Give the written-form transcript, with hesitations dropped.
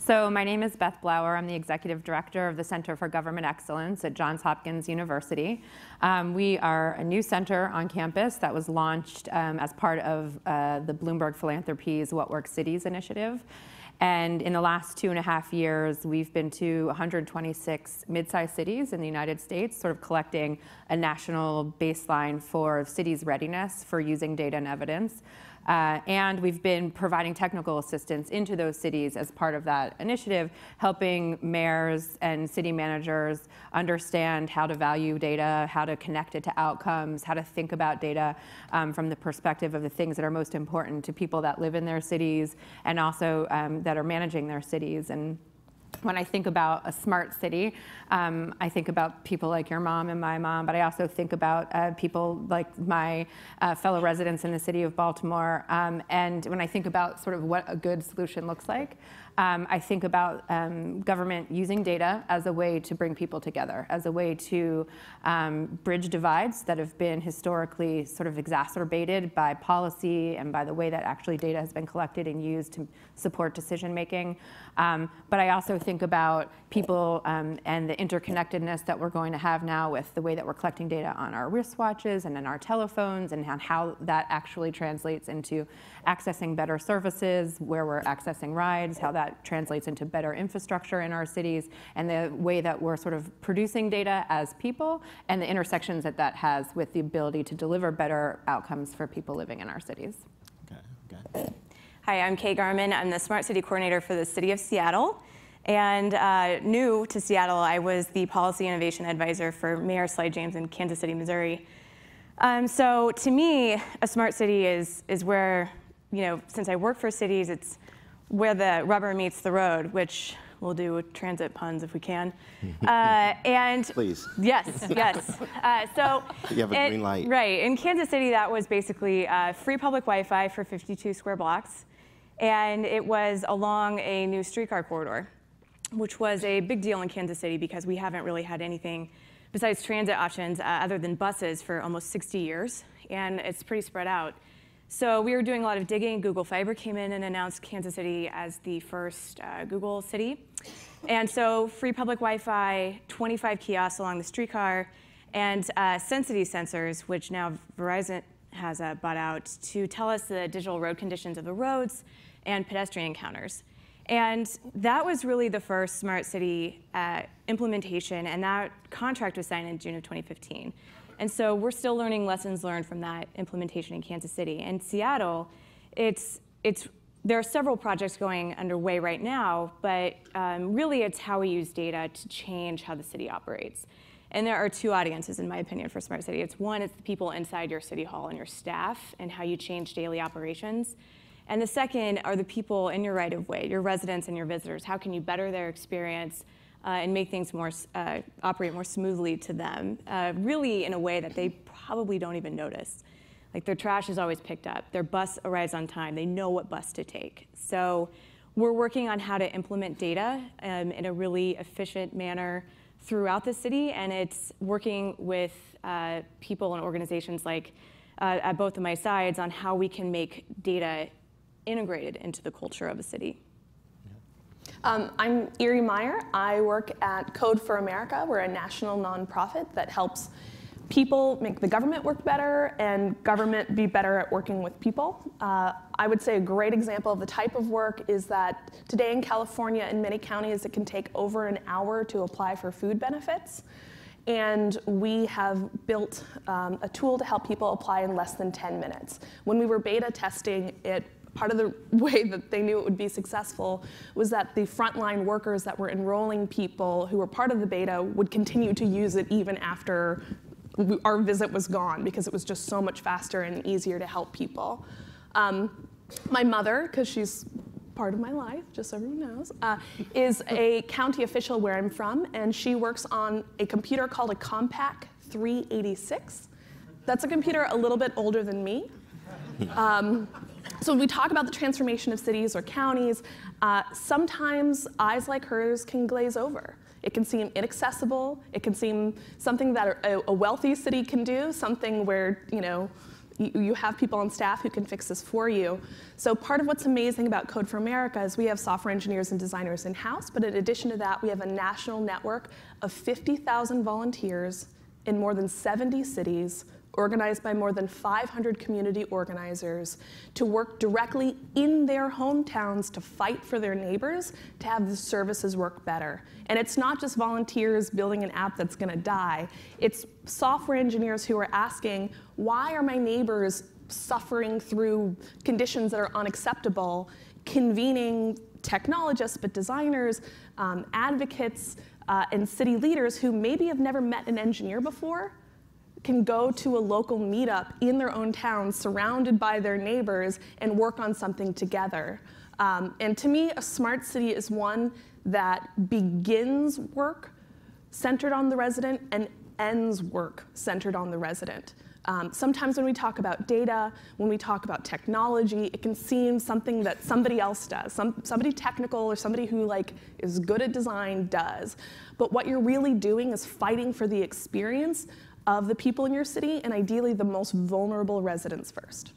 So my name is Beth Blauer. I'm the Executive Director of the Center for Government Excellence at Johns Hopkins University. We are a new center on campus that was launched as part of the Bloomberg Philanthropies What Works Cities initiative. And in the last 2.5 years, we've been to 126 mid-sized cities in the United States, sort of collecting a national baseline for cities' readiness for using data and evidence. And we've been providing technical assistance into those cities as part of that initiative, helping mayors and city managers understand how to value data, how to connect it to outcomes, how to think about data from the perspective of the things that are most important to people that live in their cities and also that are managing their cities. And when I think about a smart city, I think about people like your mom and my mom, but I also think about people like my fellow residents in the city of Baltimore. And when I think about sort of what a good solution looks like, I think about government using data as a way to bring people together, as a way to bridge divides that have been historically sort of exacerbated by policy and by the way that actually data has been collected and used to support decision making. But I also think about people and the interconnectedness that we're going to have now with the way that we're collecting data on our wristwatches and in our telephones, and how that actually translates into accessing better services, where we're accessing rides, how that translates into better infrastructure in our cities, and the way that we're sort of producing data as people, and the intersections that that has with the ability to deliver better outcomes for people living in our cities. Okay. Hi, I'm Kay Garman. I'm the Smart City Coordinator for the City of Seattle. And new to Seattle, I was the Policy Innovation Advisor for Mayor Sly James in Kansas City, Missouri. So to me, a smart city is where, since I work for cities, it's where the rubber meets the road, which we'll do transit puns if we can. And please. Yes. So you have a green light. Right. In Kansas City, that was basically free public Wi-Fi for 52 square blocks. And it was along a new streetcar corridor, which was a big deal in Kansas City because we haven't really had anything besides transit options other than buses for almost 60 years. And it's pretty spread out. So we were doing a lot of digging. Google Fiber came in and announced Kansas City as the first Google city. And so free public Wi-Fi, 25 kiosks along the streetcar, and Sensity sensors, which now Verizon has bought out to tell us the digital road conditions of the roads and pedestrian encounters. And that was really the first smart city implementation, and that contract was signed in June of 2015. And so we're still learning lessons learned from that implementation in Kansas City. And Seattle, there are several projects going underway right now, but really it's how we use data to change how the city operates. And there are two audiences, in my opinion, for Smart City. It's one, it's the people inside your city hall and your staff and how you change daily operations. And the second are the people in your right-of-way, your residents and your visitors. How can you better their experience and make things operate more smoothly to them, really in a way that they probably don't even notice. Like their trash is always picked up, their bus arrives on time, they know what bus to take. So we're working on how to implement data in a really efficient manner throughout the city, and it's working with people and organizations like at both of my sides on how we can make data integrated into the culture of a city. I'm Erie Meyer. I work at Code for America. We're a national nonprofit that helps people make the government work better and government be better at working with people. I would say a great example of the type of work is that today in California, in many counties, it can take over an hour to apply for food benefits. And we have built a tool to help people apply in less than 10 minutes. When we were beta testing it, part of the way that they knew it would be successful was that the frontline workers that were enrolling people who were part of the beta would continue to use it even after our visit was gone, because it was just so much faster and easier to help people. My mother, because she's part of my life, just so everyone knows, is a county official where I'm from, and she works on a computer called a Compaq 386. That's a computer a little bit older than me. So when we talk about the transformation of cities or counties, sometimes eyes like hers can glaze over. It can seem inaccessible. It can seem something that a wealthy city can do, something where you have people on staff who can fix this for you. So part of what's amazing about Code for America is we have software engineers and designers in-house, but in addition to that, we have a national network of 50,000 volunteers in more than 70 cities, organized by more than 500 community organizers to work directly in their hometowns to fight for their neighbors to have the services work better. And it's not just volunteers building an app that's going to die. It's software engineers who are asking, why are my neighbors suffering through conditions that are unacceptable, convening technologists, but designers, advocates, and city leaders who maybe have never met an engineer before, can go to a local meetup in their own town, surrounded by their neighbors, and work on something together. And to me, a smart city is one that begins work centered on the resident and ends work centered on the resident. Sometimes when we talk about data, when we talk about technology, it can seem something that somebody else does, somebody technical or somebody who is good at design does. But what you're really doing is fighting for the experience of the people in your city, and ideally the most vulnerable residents first.